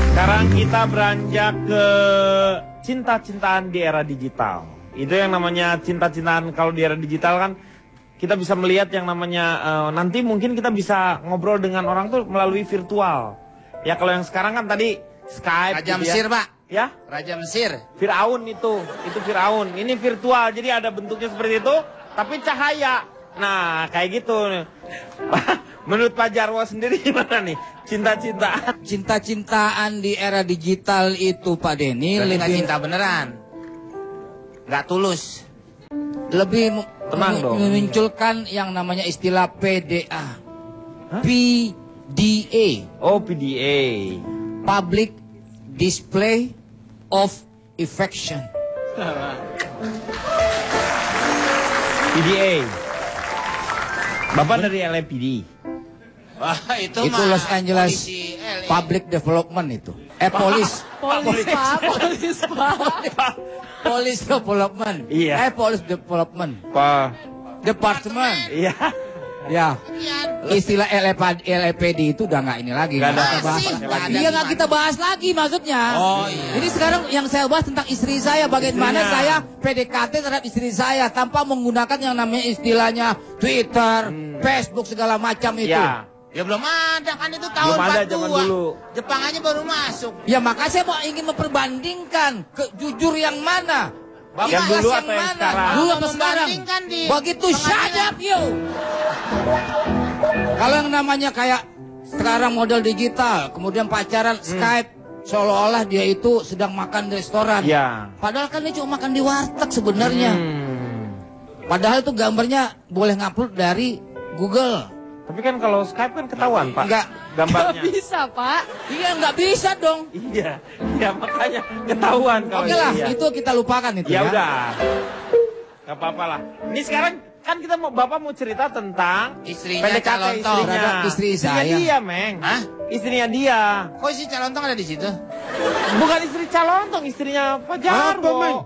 Sekarang kita beranjak ke cinta-cintaan di era digital. Itu yang namanya cinta-cintaan kalau di era digital kan kita bisa melihat yang namanya nanti mungkin kita bisa ngobrol dengan orang tuh melalui virtual. Ya kalau yang sekarang kan tadi Skype. Raja gitu Mesir, ya. Pak. Ya? Raja Mesir. Firaun itu Firaun. Ini virtual, jadi ada bentuknya seperti itu, tapi cahaya. Nah, kayak gitu. Menurut Pak Jarwo sendiri gimana nih? Cinta-cintaan. Cinta-cintaan di era digital itu Pak Denny lebih cinta beneran. Nggak tulus. Lebih Tenang dong. memunculkan yang namanya istilah PDA. PDA. Oh, PDA. Public Display of Affection. PDA. Bapak dari LAPD. Wah, itu Los Angeles polisi LA. Public Development itu. Police. Police, Pak. Police, Pak. Police Development. Iya. Police Development. Pak. Department. Iya. Ya. Istilah LAPD itu udah nggak ini lagi. Nggak ada. kita bahas. Iya nggak kita bahas lagi maksudnya. Oh iya. Jadi sekarang yang saya bahas tentang istri saya. Bagaimana saya PDKT terhadap istri saya tanpa menggunakan yang namanya istilahnya Twitter, Facebook segala macam itu. Ya. Ya belum ada kan itu tahun Belum ada 42. zaman dulu. Jepang aja baru masuk. Ya maka saya mau ingin memperbandingkan jujur yang mana. Yang dulu atau yang sekarang? Dulu apa sekarang? Begitu shut up you. Kalau yang namanya kayak sekarang model digital, kemudian pacaran Skype, seolah-olah dia itu sedang makan di restoran. Ya. Padahal kan dia cuma makan di warteg sebenarnya. Padahal itu gambarnya boleh ngupload dari Google. Tapi kan kalau Skype kan ketahuan, Pak. Enggak. Gambarnya. Nggak bisa, Pak. Iya nggak bisa dong. Iya. Ya makanya ketahuan kalau Oke lah, iya. itu kita lupakan itu Ya ya. udah. Gak apa-apa lah. Ini sekarang kan kita Bapak mau cerita tentang Istrinya PDKT Calontong. istrinya. Terhadap istri Istrinya saya. dia, Meng. Hah? Istrinya dia. Kok si Calontong ada di situ? Bukan istri Calontong, istrinya Pak Jarwo. Apa, Meng?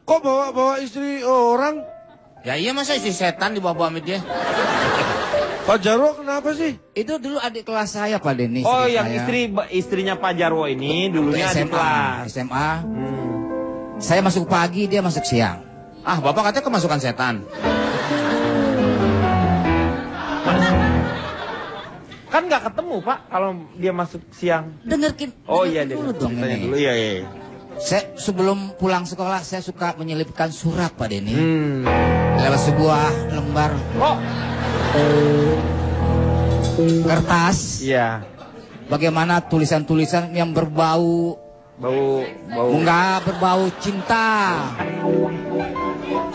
Kok bawa istri orang? Ya iya masa si setan dibawa-bawa sama dia. Pak Jarwo kenapa sih? Itu dulu adik kelas saya Pak Denny. Oh, istri yang saya. istrinya Pak Jarwo ini dulunya di kelas. SMA. Saya masuk pagi, dia masuk siang. Ah, Bapak katanya kemasukan setan. Kan nggak ketemu, Pak, kalau dia masuk siang. Dengarkan Oh iya, dulu dia dong ceritanya ini. dulu. Iya. Saya sebelum pulang sekolah saya suka menyelipkan surat Pak Denny. Lewat sebuah lembar Oh. kertas. Iya. Bagaimana tulisan-tulisan yang berbau enggak berbau cinta.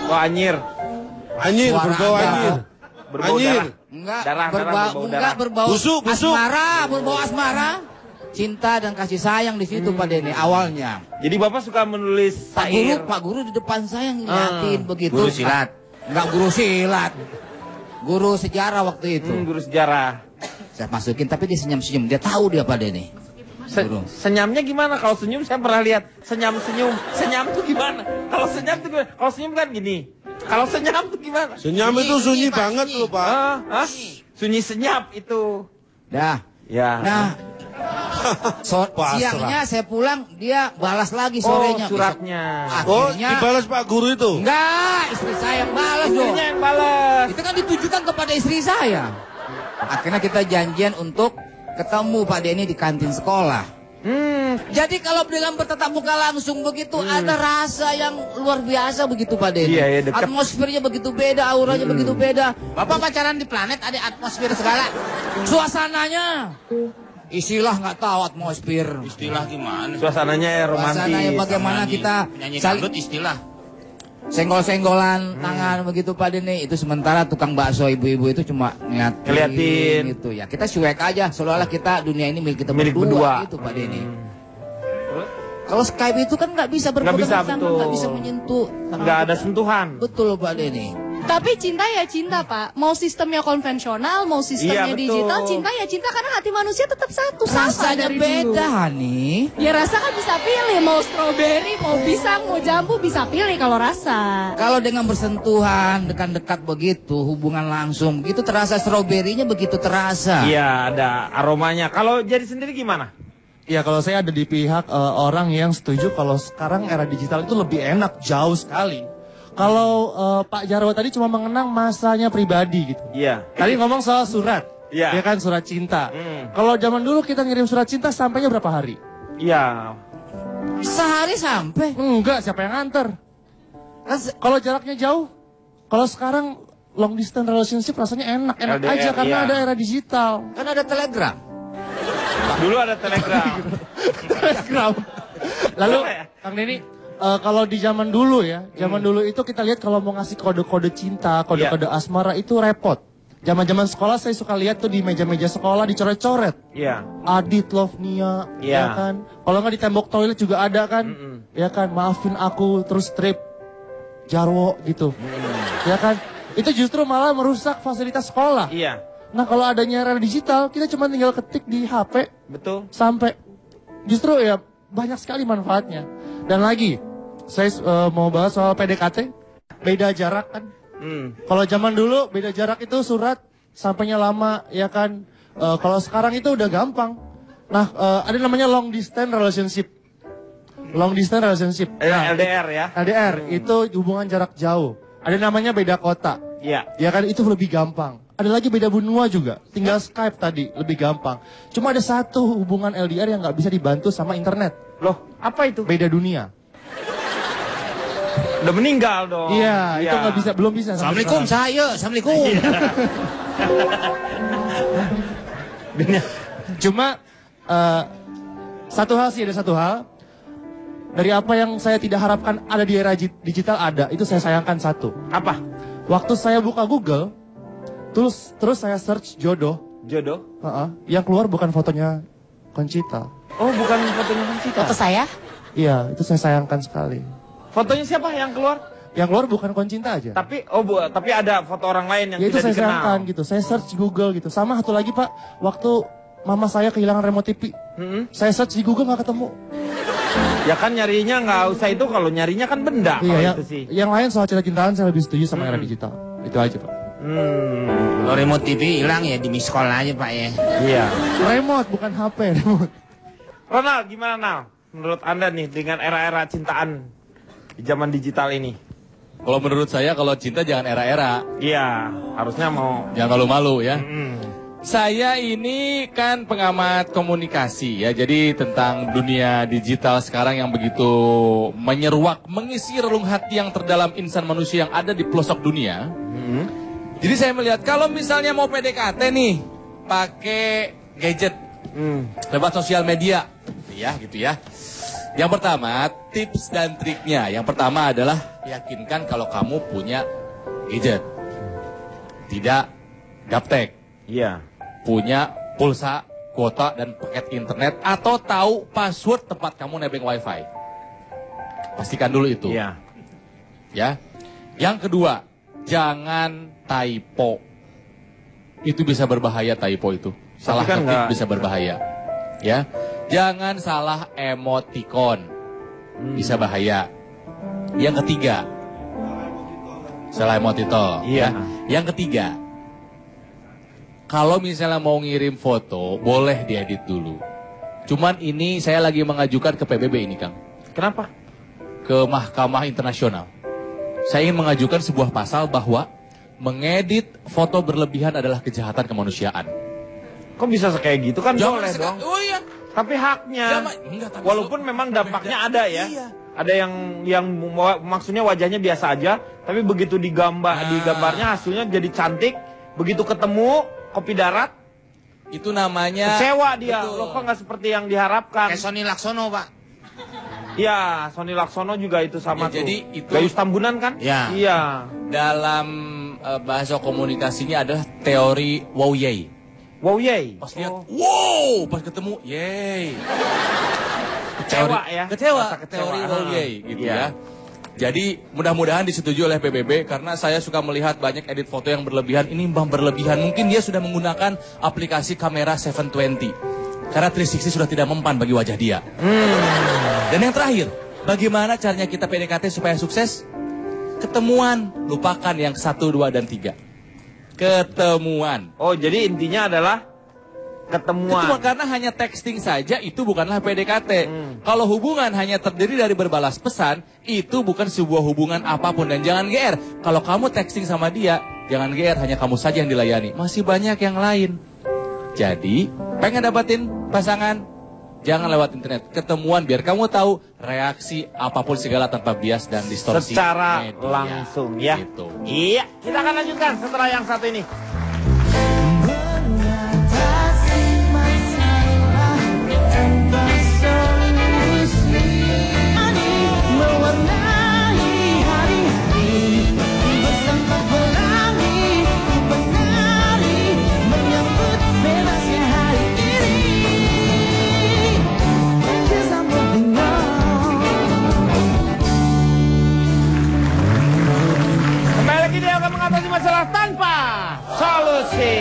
Oh, anyir. Anyir, Suara berbau Anda. anyir. Berbau Anyir. darah. Enggak Darah, enggak berbau Busuk. asmara, berbau asmara. Cinta dan kasih sayang di situ Pak Denny awalnya. Jadi Bapak suka menulis sair. Pak Guru di depan saya ngeliatin begitu. Guru silat. Enggak guru silat. Guru sejarah waktu itu. Guru sejarah. Saya masukin tapi dia senyum-senyum. Dia tahu dia Pak Denny. Senyamnya gimana? Kalau senyum saya pernah lihat. Senyum-senyum. Senyum tuh gimana? Kalau senyum tuh gimana? Kalau senyum kan gini. Kalau senyum tuh gimana? Senyum itu sunyi banget loh, Pak. Hah? Sunyi senyap itu. Dah. Ya. Nah. Siangnya saya pulang dia balas lagi sorenya. Suratnya. Oh, Akhirnya dibalas Pak Guru itu? enggak, istri saya yang balas dong. Istrinya yang balas. Itu kan ditujukan kepada istri saya. Akhirnya kita janjian untuk ketemu Pak Denny di kantin sekolah. Jadi kalau dengan bertatap muka langsung begitu ada rasa yang luar biasa begitu Pak Denny. Iya, iya, dekat. Atmosfernya begitu beda, auranya begitu beda. Bapak pacaran di planet ada atmosfer segala. Suasananya istilah nggak tahu atmosfer. Istilah gimana? Suasananya romantis. Suasananya bagaimana kita Nyanyi saling dangdut istilah. senggol-senggolan tangan begitu Pak Denny. Itu sementara tukang bakso ibu-ibu itu cuma ngeliatin gitu ya. Kita cuek aja seolah-olah kita dunia ini milik kita Milik berdua berdua. gitu Pak Denny. Kalau Skype itu kan nggak bisa Nggak bisa, berpegang tangan, betul. nggak bisa menyentuh. Nggak ada sentuhan. Betul Pak Denny. Tapi cinta ya cinta, Pak. Mau sistemnya konvensional, mau sistemnya digital, cinta ya cinta karena hati manusia tetap satu sama dari beda nih. Ya rasa kan bisa pilih, mau stroberi, mau pisang, mau jambu bisa pilih kalau rasa. Kalau dengan bersentuhan, dekat-dekat begitu, hubungan langsung, begitu terasa stroberinya begitu terasa. Iya, ada aromanya. Kalau jadi sendiri gimana? Ya kalau saya ada di pihak orang yang setuju kalau sekarang era digital itu lebih enak, jauh sekali. Kalau Pak Jarwo tadi cuma mengenang masanya pribadi gitu. Iya. Tadi ngomong soal surat, ya kan surat cinta. Kalau zaman dulu kita ngirim surat cinta sampainya berapa hari? Iya. Sehari sampai? Enggak, siapa yang nganter? Kalau jaraknya jauh, kalau sekarang long distance relationship rasanya enak LDR, aja karena ada era digital. Kan ada telegram. Dulu ada telegram. Telegram. Lalu Kang Denny, kalau di zaman dulu ya, zaman dulu itu kita lihat kalau mau ngasih kode-kode cinta, kode-kode asmara itu repot. Zaman-zaman sekolah saya suka lihat tuh di meja-meja sekolah dicoret-coret. Iya. Adit Love Nia, ya kan. Kalau nggak di tembok toilet juga ada kan. Ya kan, maafin aku terus strip Jarwo gitu. Ya kan. Itu justru malah merusak fasilitas sekolah. Iya. Nah kalau adanya era digital, kita cuma tinggal ketik di HP. Betul. Sampai. Justru ya banyak sekali manfaatnya. Dan lagi, saya mau bahas soal PDKT. Beda jarak kan. Kalau zaman dulu beda jarak itu surat, sampainya lama ya kan. Kalau sekarang itu udah gampang. Nah ada namanya long distance relationship. Long distance relationship. Nah, LDR ya. LDR itu hubungan jarak jauh. Ada namanya beda kota. Iya. Ya kan itu lebih gampang. Ada lagi beda benua juga. Tinggal Skype tadi lebih gampang. Cuma ada satu hubungan LDR yang nggak bisa dibantu sama internet. Loh, apa itu? Beda dunia. Udah meninggal dong. Iya, itu nggak bisa, belum bisa. Assalamualaikum saya, assalamualaikum. Cuma satu hal sih, ada satu hal. Dari apa yang saya tidak harapkan ada di era digital ada, itu saya sayangkan satu. Apa? Waktu saya buka Google, terus saya search jodoh. Jodoh? Yang keluar bukan fotonya Conchita. Oh, bukan fotonya Conchita. Foto saya? Iya, itu saya sayangkan sekali. Fotonya siapa yang keluar? Yang keluar bukan Conchita aja. Tapi tapi ada foto orang lain yang ya, tidak itu saya dikenal. sayangkan gitu. Saya search Google gitu. Sama satu lagi Pak, waktu mama saya kehilangan remote TV. Saya search di Google nggak ketemu. Ya kan nyarinya nggak usah itu, kalau nyarinya kan benda. Iya, itu sih. Yang lain soal cinta-cintaan saya lebih setuju sama era digital. Itu aja Pak. Kalau remote TV hilang ya di miss call aja Pak ya. Iya. Remote bukan HP, remote. Ronald, gimana Nal? Menurut Anda nih dengan era-era cintaan di zaman digital ini? Kalau menurut saya kalau cinta jangan era-era. Iya, harusnya mau. Jangan malu-malu ya. Saya ini kan pengamat komunikasi ya, jadi tentang dunia digital sekarang yang begitu menyeruak, mengisi relung hati yang terdalam insan manusia yang ada di pelosok dunia. Jadi saya melihat kalau misalnya mau PDKT nih, pakai gadget, lewat sosial media, ya gitu ya. Yang pertama, tips dan triknya. Yang pertama adalah yakinkan kalau kamu punya gadget, tidak gaptek. Iya. Punya pulsa, kuota, dan paket internet, atau tahu password tempat kamu nebeng wifi. Pastikan dulu itu. Iya. Ya. Yang kedua, jangan typo. Itu bisa berbahaya typo itu. Salah kan ketik bisa berbahaya. Ya. Jangan salah emoticon. Bisa bahaya. Yang ketiga, salah emoticon. Iya. Ya. Yang ketiga, kalau misalnya mau ngirim foto, boleh diedit dulu. Cuman ini saya lagi mengajukan ke PBB ini, Kang. Kenapa? Ke Mahkamah Internasional. Saya ingin mengajukan sebuah pasal bahwa mengedit foto berlebihan adalah kejahatan kemanusiaan. Kok bisa kayak gitu kan? Boleh dong. Oh iya. Tapi haknya. Walaupun memang dampaknya ada ya. Iya. Ada yang maksudnya wajahnya biasa aja, tapi begitu digambarnya hasilnya jadi cantik, begitu ketemu kopi darat, itu namanya kecewa dia. Loh kok nggak seperti yang diharapkan. Kayak Sony Laksono Pak. Iya, Sony Laksono juga itu sama ya, tuh. Jadi itu Gayus Tambunan kan? Ya. Iya. Dalam bahasa komunikasinya adalah teori wow yay. Wow yay. Pas lihat, wow, pas ketemu, yay. Kecewa ya. Kecewa, Rasa kecewa. teori wow yay gitu ya. Jadi mudah-mudahan disetujui oleh PBB karena saya suka melihat banyak edit foto yang berlebihan. Ini berlebihan. Mungkin dia sudah menggunakan aplikasi kamera 720. Karena 360 sudah tidak mempan bagi wajah dia. Dan yang terakhir, bagaimana caranya kita PDKT supaya sukses? Ketemuan, lupakan yang 1, 2, dan 3. Ketemuan. Oh, jadi intinya adalah ketemuan. Karena hanya texting saja itu bukanlah PDKT. Kalau hubungan hanya terdiri dari berbalas pesan, itu bukan sebuah hubungan apapun. Dan jangan GR. Kalau kamu texting sama dia, jangan GR, hanya kamu saja yang dilayani. Masih banyak yang lain. Jadi, pengen dapetin pasangan, jangan lewat internet. Ketemuan biar kamu tahu reaksi apapun segala tanpa bias dan distorsi. Secara media. langsung ya. Gitu. Iya, kita akan lanjutkan setelah yang satu ini. Mengatasi masalah tanpa solusi.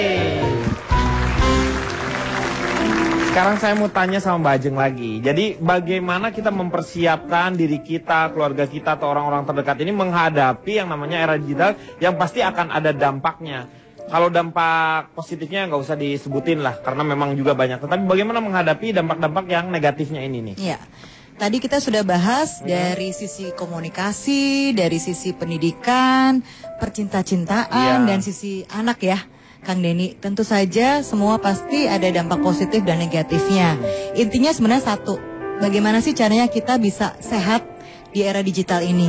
Sekarang saya mau tanya sama Mbak Ajeng lagi. Jadi bagaimana kita mempersiapkan diri kita, keluarga kita, atau orang-orang terdekat ini menghadapi yang namanya era digital yang pasti akan ada dampaknya. Kalau dampak positifnya nggak usah disebutin lah, karena memang juga banyak. Tetapi bagaimana menghadapi dampak-dampak yang negatifnya ini nih? Iya. Tadi kita sudah bahas dari sisi komunikasi, dari sisi pendidikan, percinta-cintaan, dan sisi anak ya, Kang Denny. Tentu saja semua pasti ada dampak positif dan negatifnya. Intinya sebenarnya satu, bagaimana sih caranya kita bisa sehat di era digital ini?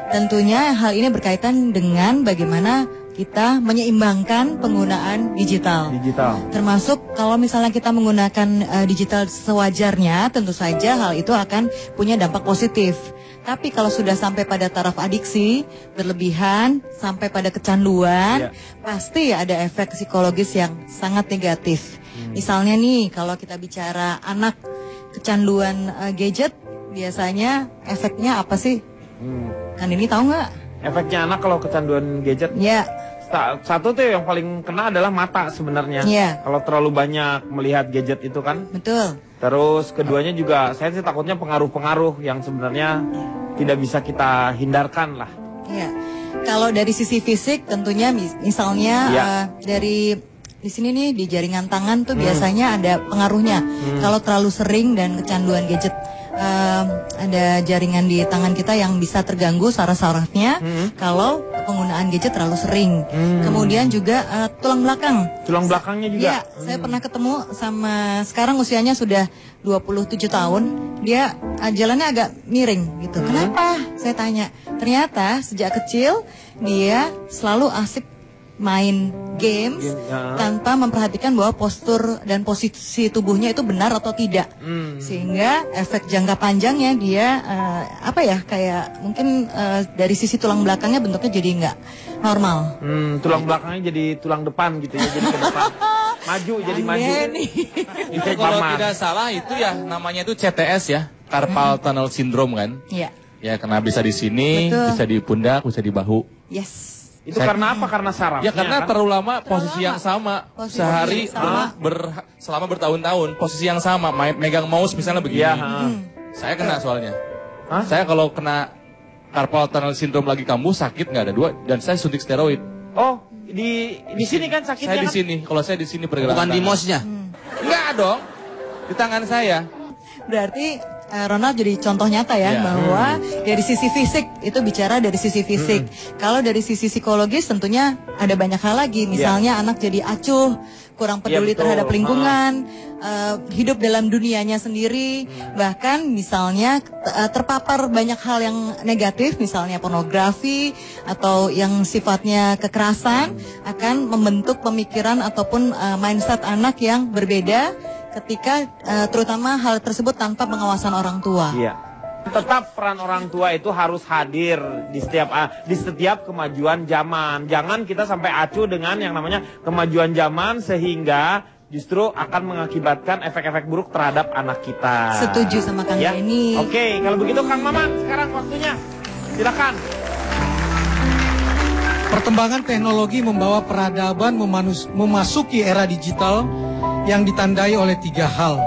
Tentunya hal ini berkaitan dengan bagaimana kita menyeimbangkan penggunaan digital. Termasuk kalau misalnya kita menggunakan digital sewajarnya, tentu saja hal itu akan punya dampak positif. Tapi kalau sudah sampai pada taraf adiksi, berlebihan, sampai pada kecanduan, pasti ada efek psikologis yang sangat negatif. Misalnya nih, kalau kita bicara anak kecanduan gadget, biasanya efeknya apa sih? Kan ini tahu nggak? Efeknya anak kalau kecanduan gadget? Ya. Satu tuh yang paling kena adalah mata sebenarnya. Kalau terlalu banyak melihat gadget itu kan. Betul. Terus keduanya juga saya sih takutnya pengaruh-pengaruh yang sebenarnya tidak bisa kita hindarkan lah. Iya. Kalau dari sisi fisik tentunya misalnya dari di sini nih di jaringan tangan tuh biasanya ada pengaruhnya. Kalau terlalu sering dan kecanduan gadget, ada jaringan di tangan kita yang bisa terganggu saraf-sarafnya kalau penggunaan gadget terlalu sering. Kemudian juga tulang belakang. Tulang belakangnya juga? Iya, saya pernah ketemu sama, sekarang usianya sudah 27 tahun, dia jalannya agak miring gitu. Kenapa? Saya tanya. Ternyata sejak kecil dia selalu asik main games tanpa memperhatikan bahwa postur dan posisi tubuhnya itu benar atau tidak, sehingga efek jangka panjangnya dia kayak mungkin dari sisi tulang belakangnya bentuknya jadi nggak normal. Tulang belakangnya jadi tulang depan gitu ya, jadi ke depan maju jadi maju. Itu kalau tidak salah itu ya namanya itu CTS ya, carpal tunnel syndrome kan? Iya. Ya karena bisa di sini, bisa di pundak, bisa di bahu. Yes. Itu karena apa? Karena sarafnya. Ya karena terlalu lama posisi yang sama. Sehari selama bertahun-tahun posisi yang sama. Megang mouse misalnya begini. Saya kena soalnya. Saya kalau kena carpal tunnel syndrome lagi kambuh sakit nggak ada dua, dan saya suntik steroid. Oh, di sini kan sakitnya? Saya di sini. Kalau saya di sini pergerakan. Bukan di mouse-nya? Enggak dong. Di tangan saya. Berarti Ronald jadi contoh nyata ya, bahwa dari sisi fisik, itu bicara dari sisi fisik. Kalau dari sisi psikologis tentunya ada banyak hal lagi. Misalnya anak jadi acuh, kurang peduli terhadap lingkungan, hidup dalam dunianya sendiri, bahkan misalnya terpapar banyak hal yang negatif, misalnya pornografi atau yang sifatnya kekerasan, akan membentuk pemikiran ataupun mindset anak yang berbeda ketika terutama hal tersebut tanpa pengawasan orang tua. Iya. Tetap peran orang tua itu harus hadir di setiap kemajuan zaman. Jangan kita sampai acuh dengan yang namanya kemajuan zaman sehingga justru akan mengakibatkan efek-efek buruk terhadap anak kita. Setuju sama Kang Denny. Oke, kalau begitu Kang Maman sekarang waktunya. silakan. Perkembangan teknologi membawa peradaban memasuki era digital yang ditandai oleh 3 hal.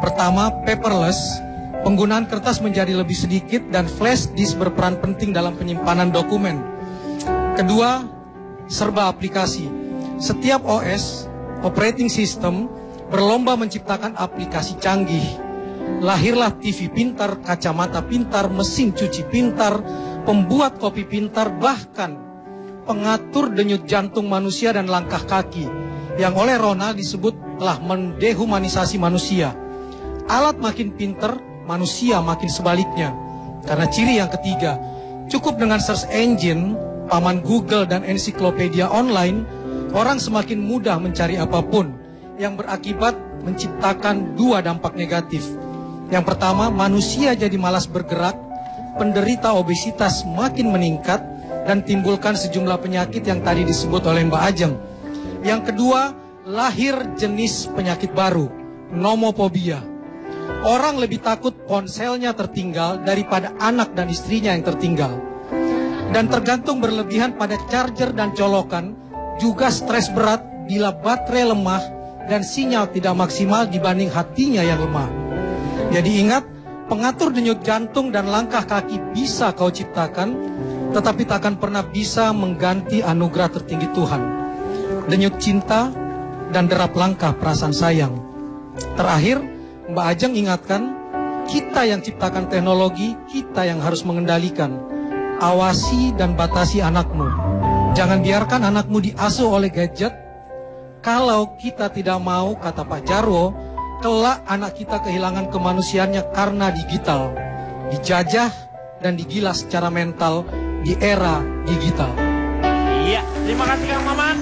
Pertama, paperless, penggunaan kertas menjadi lebih sedikit dan flash disk berperan penting dalam penyimpanan dokumen. Kedua, serba aplikasi. Setiap OS, operating system, berlomba menciptakan aplikasi canggih. Lahirlah TV pintar, kacamata pintar, mesin cuci pintar, pembuat kopi pintar, bahkan pengatur denyut jantung manusia dan langkah kaki yang oleh Ronald disebut telah mendehumanisasi manusia. Alat makin pintar, manusia makin sebaliknya. Karena ciri yang ketiga, cukup dengan search engine, paman Google dan ensiklopedia online, orang semakin mudah mencari apapun yang berakibat menciptakan 2 dampak negatif. Yang pertama, manusia jadi malas bergerak, penderita obesitas makin meningkat, dan timbulkan sejumlah penyakit yang tadi disebut oleh Mbak Ajeng. Yang kedua, lahir jenis penyakit baru, nomophobia. Orang lebih takut ponselnya tertinggal daripada anak dan istrinya yang tertinggal. Dan tergantung berlebihan pada charger dan colokan, juga stres berat bila baterai lemah dan sinyal tidak maksimal dibanding hatinya yang lemah. Jadi ingat, pengatur denyut jantung dan langkah kaki bisa kau ciptakan, tetapi takkan pernah bisa mengganti anugerah tertinggi Tuhan. Denyut cinta dan derap langkah perasaan sayang. Terakhir, Mbak Ajeng ingatkan, kita yang ciptakan teknologi, kita yang harus mengendalikan. Awasi dan batasi anakmu. Jangan biarkan anakmu diasuh oleh gadget. Kalau kita tidak mau, kata Pak Jarwo, kelak anak kita kehilangan kemanusiaannya karena digital. Dijajah dan digilas secara mental di era digital. Iya, terima kasih Kang Maman.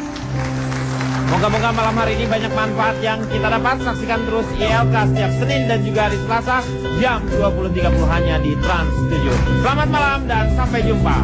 Moga-moga malam hari ini banyak manfaat yang kita dapat. Saksikan terus ILK setiap Senin dan juga hari Selasa jam 20.30 hanya di Trans 7. Selamat malam dan sampai jumpa.